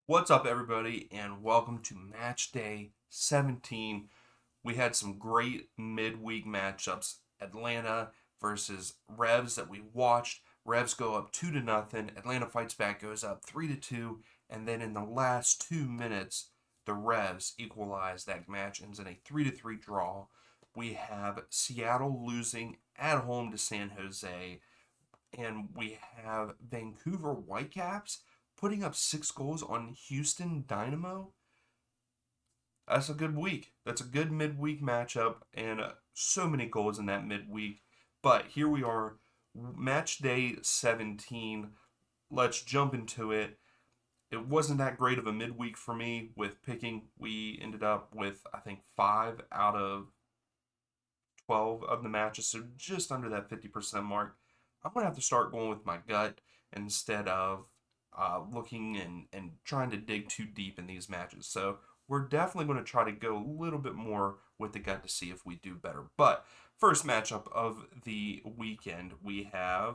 What's up, everybody, and welcome to Match Day 17. We had some great midweek matchups. Atlanta versus Revs that we watched. Revs go up 2-0. Atlanta fights back, goes up 3-2, and then in the last 2 minutes, the Revs equalize. That match ends in a 3-3 draw. We have Seattle losing at home to San Jose, and we have Vancouver Whitecaps putting up 6 goals on Houston Dynamo. That's a good week. That's a good midweek matchup, and so many goals in that midweek. But here we are, match day 17. Let's jump into it. It wasn't that great of a midweek for me with picking. We ended up with, I think, 5 out of 12 of the matches, so just under that 50% mark. I'm going to have to start going with my gut instead of looking and trying to dig too deep in these matches. So we're definitely going to try to go a little bit more with the gut to see if we do better. But first matchup of the weekend, we have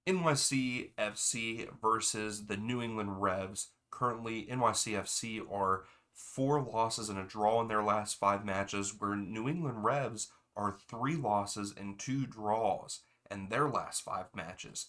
NYC FC versus the New England Revs. Currently, NYC FC are 4 losses and a draw in their last 5 matches, where New England Revs are 3 losses and 2 draws in their last 5 matches.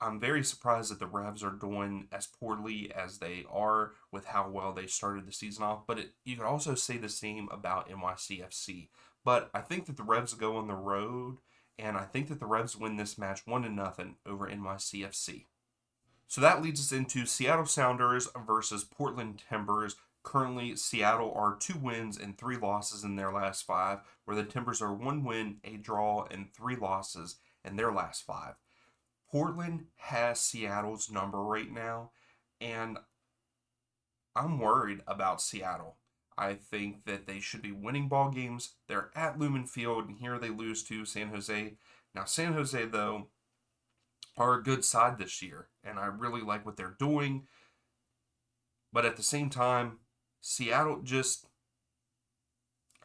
I'm very surprised that the Revs are doing as poorly as they are with how well they started the season off, but you could also say the same about NYCFC. But I think that the Revs go on the road, and I think that the Revs win this match 1-0 over NYCFC. So that leads us into Seattle Sounders versus Portland Timbers. Currently, Seattle are 2 wins and 3 losses in their last 5, where the Timbers are 1 win, a draw, and 3 losses in their last 5. Portland has Seattle's number right now, and I'm worried about Seattle. I think that they should be winning ball games. They're at Lumen Field, and here they lose to San Jose. Now, San Jose, though, are a good side this year, and I really like what they're doing. But at the same time, Seattle just,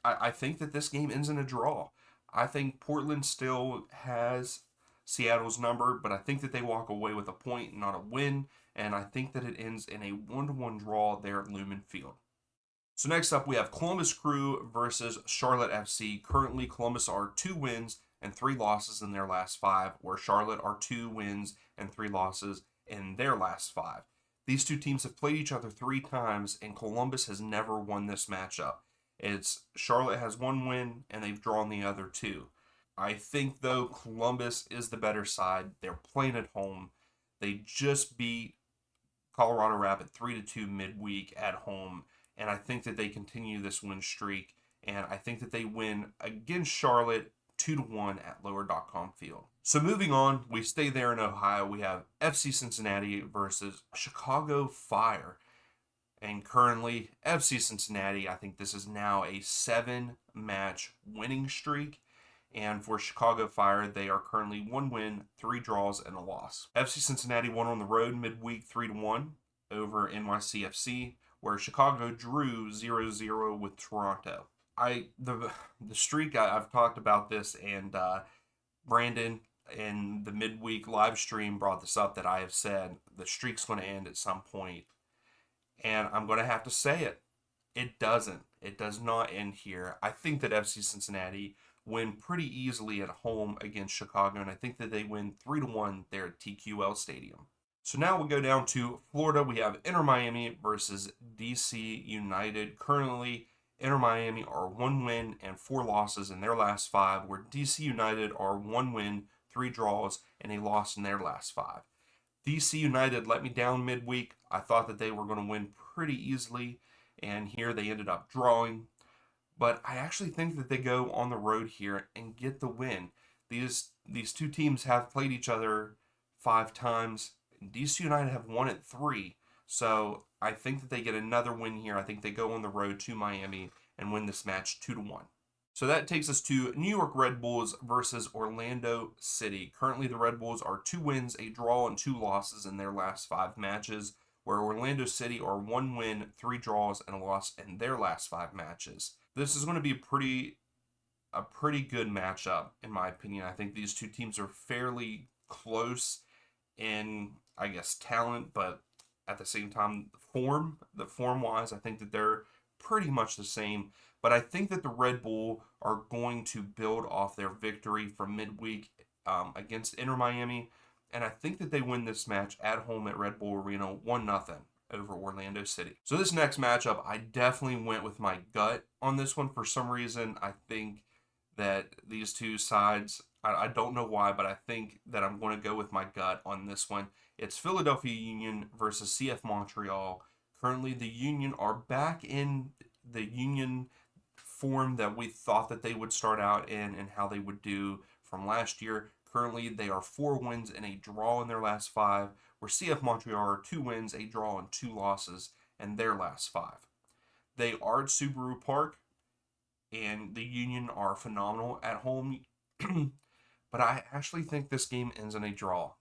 I think that this game ends in a draw. I think Portland still has Seattle's number, but I think that they walk away with a point, not a win, and I think that it ends in a 1-1 draw there at Lumen Field. So next up, we have Columbus Crew versus Charlotte FC. Currently, Columbus are 2 wins and 3 losses in their last 5, where Charlotte are 2 wins and 3 losses in their last 5. These two teams have played each other 3 times, and Columbus has never won this matchup. It's Charlotte has 1 win, and they've drawn the other 2. I think, though, Columbus is the better side. They're playing at home. They just beat Colorado Rapids 3-2 midweek at home, and I think that they continue this win streak, and I think that they win against Charlotte 2-1 at Lower.com Field. So moving on, we stay there in Ohio. We have FC Cincinnati versus Chicago Fire. And currently, FC Cincinnati, I think this is now a 7-match winning streak. And for Chicago Fire, they are currently 1 win, 3 draws, and a loss. FC Cincinnati won on the road midweek 3-1 over NYCFC, where Chicago drew 0-0 with Toronto. The streak, I've talked about this, and Brandon in the midweek live stream brought this up, that I have said the streak's going to end at some point. And I'm going to have to say it. It doesn't. It does not end here. I think that FC Cincinnati win pretty easily at home against Chicago, and I think that they win 3-1 there at TQL Stadium. So now we'll go down to Florida. We have Inter Miami versus DC United. Currently, Inter Miami are 1 win and 4 losses in their last 5, where DC United are 1 win, 3 draws, and a loss in their last 5. DC United let me down midweek. I thought that they were going to win pretty easily, and here they ended up drawing. But I actually think that they go on the road here and get the win. These two teams have played each other 5 times. DC United have won it 3. So I think that they get another win here. I think they go on the road to Miami and win this match 2-1. So that takes us to New York Red Bulls versus Orlando City. Currently, the Red Bulls are 2 wins, a draw, and 2 losses in their last 5 matches, where Orlando City are 1 win, 3 draws, and a loss in their last 5 matches. This is going to be a pretty good matchup, in my opinion. I think these two teams are fairly close in, I guess, talent, but at the same time, form-wise, I think that they're pretty much the same. But I think that the Red Bull are going to build off their victory from midweek against Inter Miami. And I think that they win this match at home at Red Bull Arena 1-0 over Orlando City. So this next matchup, I definitely went with my gut on this one. For some reason, I think that these two sides, I don't know why, but I think that I'm going to go with my gut on this one. It's Philadelphia Union versus CF Montreal. Currently, the Union are back in the Union form that we thought that they would start out in and how they would do from last year. Currently, they are 4 wins and a draw in their last 5, where CF Montreal are 2 wins, a draw, and 2 losses in their last 5. They are at Subaru Park, and the Union are phenomenal at home. But I actually think this game ends in a draw.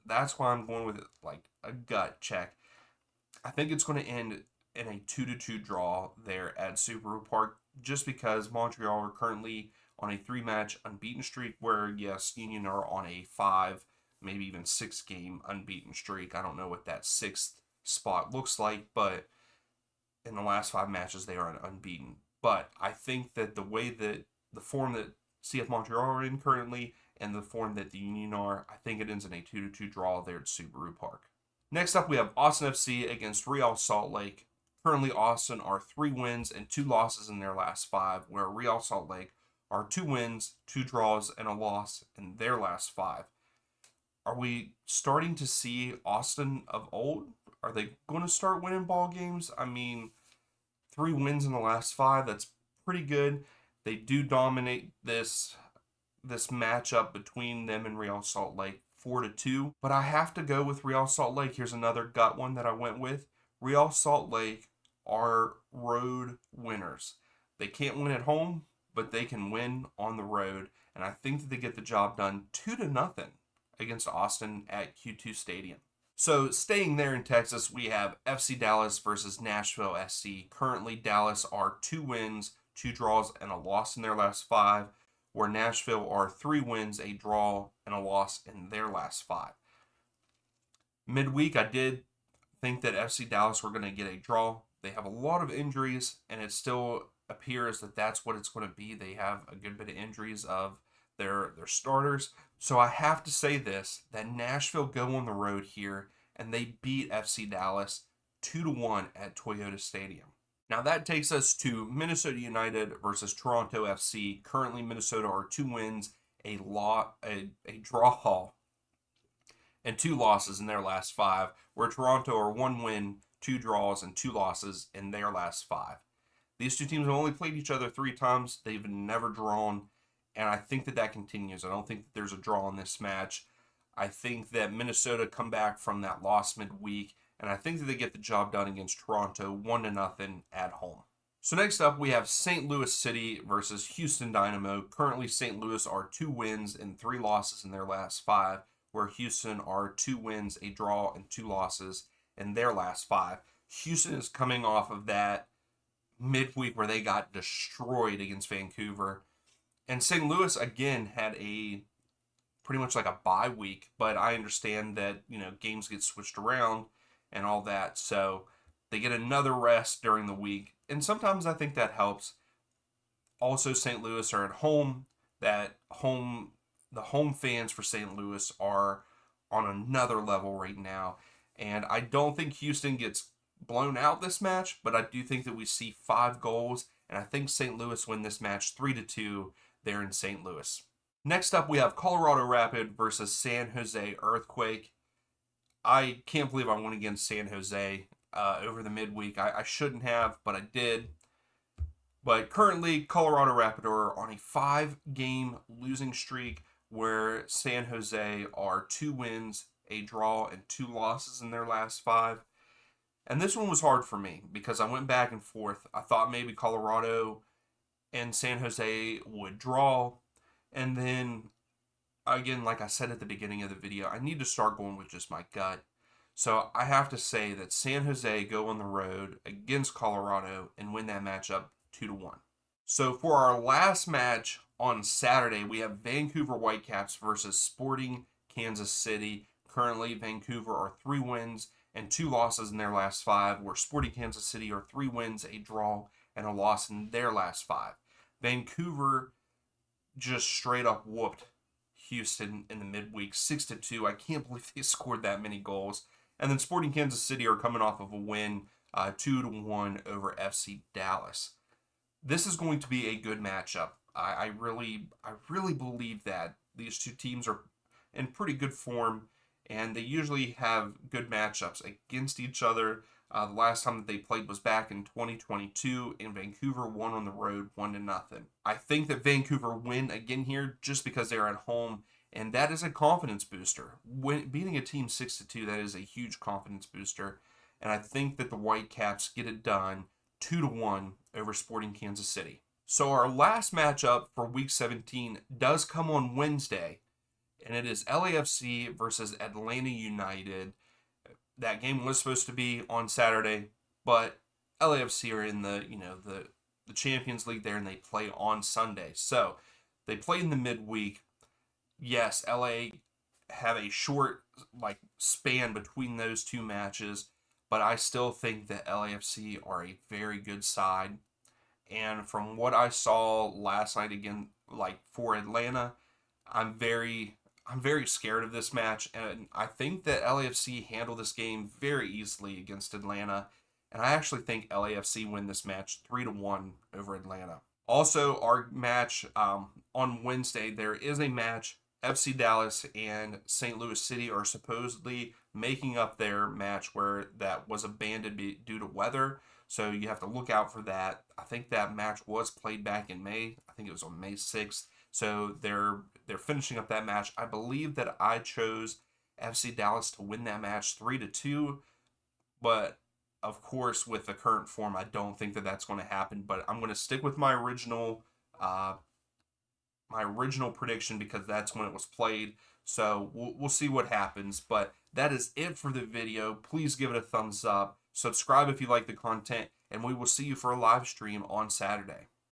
That's why I'm going with it like a gut check. I think it's going to end in a 2-2 draw there at Subaru Park, just because Montreal are currently on a 3-match unbeaten streak, where, yes, Union are on a 5, maybe even 6-game unbeaten streak. I don't know what that 6th spot looks like, but in the last 5 matches, they are unbeaten. But I think that the way that the form that CF Montreal are in currently and the form that the Union are, I think it ends in a 2-2 draw there at Subaru Park. Next up, we have Austin FC against Real Salt Lake. Currently, Austin are 3 wins and 2 losses in their last 5, where Real Salt Lake are 2 wins, 2 draws, and a loss in their last 5. Are we starting to see Austin of old? Are they going to start winning ball games? I mean, 3 wins in the last 5, that's pretty good. They do dominate this matchup between them and Real Salt Lake 4-2. But I have to go with Real Salt Lake. Here's another gut one that I went with. Real Salt Lake are road winners. They can't win at home, but they can win on the road. And I think that they get the job done 2-0 against Austin at Q2 Stadium. So staying there in Texas, we have FC Dallas versus Nashville SC. Currently, Dallas are 2 wins, 2 draws, and a loss in their last 5, where Nashville are 3 wins, a draw, and a loss in their last 5. Midweek, I did think that FC Dallas were going to get a draw. They have a lot of injuries, and it still appears that that's what it's going to be. They have a good bit of injuries of their starters. So I have to say this, that Nashville go on the road here, and they beat FC Dallas 2-1 at Toyota Stadium. Now that takes us to Minnesota United versus Toronto FC. Currently, Minnesota are 2 wins, a draw, and 2 losses in their last 5, where Toronto are 1 win, 2 draws, and 2 losses in their last 5. These two teams have only played each other 3 times. They've never drawn, and I think that continues. I don't think that there's a draw in this match. I think that Minnesota come back from that loss midweek, and I think that they get the job done against Toronto 1-0 at home. So next up, we have St. Louis City versus Houston Dynamo. Currently, St. Louis are 2 wins and 3 losses in their last 5, where Houston are 2 wins, a draw, and 2 losses in their last 5. Houston is coming off of that midweek where they got destroyed against Vancouver. And St. Louis, again, had a pretty much like a bye week, but I understand that, games get switched around and all that, so they get another rest during the week, and sometimes I think that helps. Also, St. Louis are at home. The home fans for St. Louis are on another level right now, and I don't think Houston gets blown out this match, but I do think that we see 5 goals, and I think St. Louis win this match 3-2 there in St. Louis. Next up, we have Colorado Rapid versus San Jose Earthquake. I can't believe I went against San Jose over the midweek. I shouldn't have, but I did. But currently, Colorado Rapid are on a 5-game losing streak, where San Jose are 2 wins, a draw, and 2 losses in their last 5. And this one was hard for me because I went back and forth. I thought maybe Colorado and San Jose would draw. And then, again, like I said at the beginning of the video, I need to start going with just my gut. So I have to say that San Jose go on the road against Colorado and win that matchup 2-1. So for our last match on Saturday, we have Vancouver Whitecaps versus Sporting Kansas City. Currently, Vancouver are 3 wins, and 2 losses in their last 5, where Sporting Kansas City are 3 wins, a draw, and a loss in their last 5. Vancouver just straight up whooped Houston in the midweek 6-2. I can't believe they scored that many goals. And then Sporting Kansas City are coming off of a win 2-1 over FC Dallas. This is going to be a good matchup. I really believe that these two teams are in pretty good form, and they usually have good matchups against each other. The last time that they played was back in 2022, and Vancouver won on the road 1-0. I think that Vancouver win again here just because they're at home, and that is a confidence booster. Beating a team 6-2, that is a huge confidence booster, and I think that the Whitecaps get it done 2-1 over Sporting Kansas City. So our last matchup for Week 17 does come on Wednesday, and it is LAFC versus Atlanta United. That game was supposed to be on Saturday, but LAFC are in the Champions League there, and they play on Sunday. So they play in the midweek. Yes, LA have a short span between those two matches, but I still think that LAFC are a very good side. And from what I saw last night again, for Atlanta, I'm very scared of this match, and I think that LAFC handle this game very easily against Atlanta, and I actually think LAFC win this match 3-1 over Atlanta. Also, our match on Wednesday, there is a match. FC Dallas and St. Louis City are supposedly making up their match where that was abandoned due to weather. So you have to look out for that. I think that match was played back in May. I think it was on May 6th. So they're finishing up that match. I believe that I chose FC Dallas to win that match 3-2, but of course with the current form, I don't think that that's going to happen. But I'm going to stick with my original prediction because that's when it was played. So we'll see what happens. But that is it for the video. Please give it a thumbs up. Subscribe if you like the content, and we will see you for a live stream on Saturday.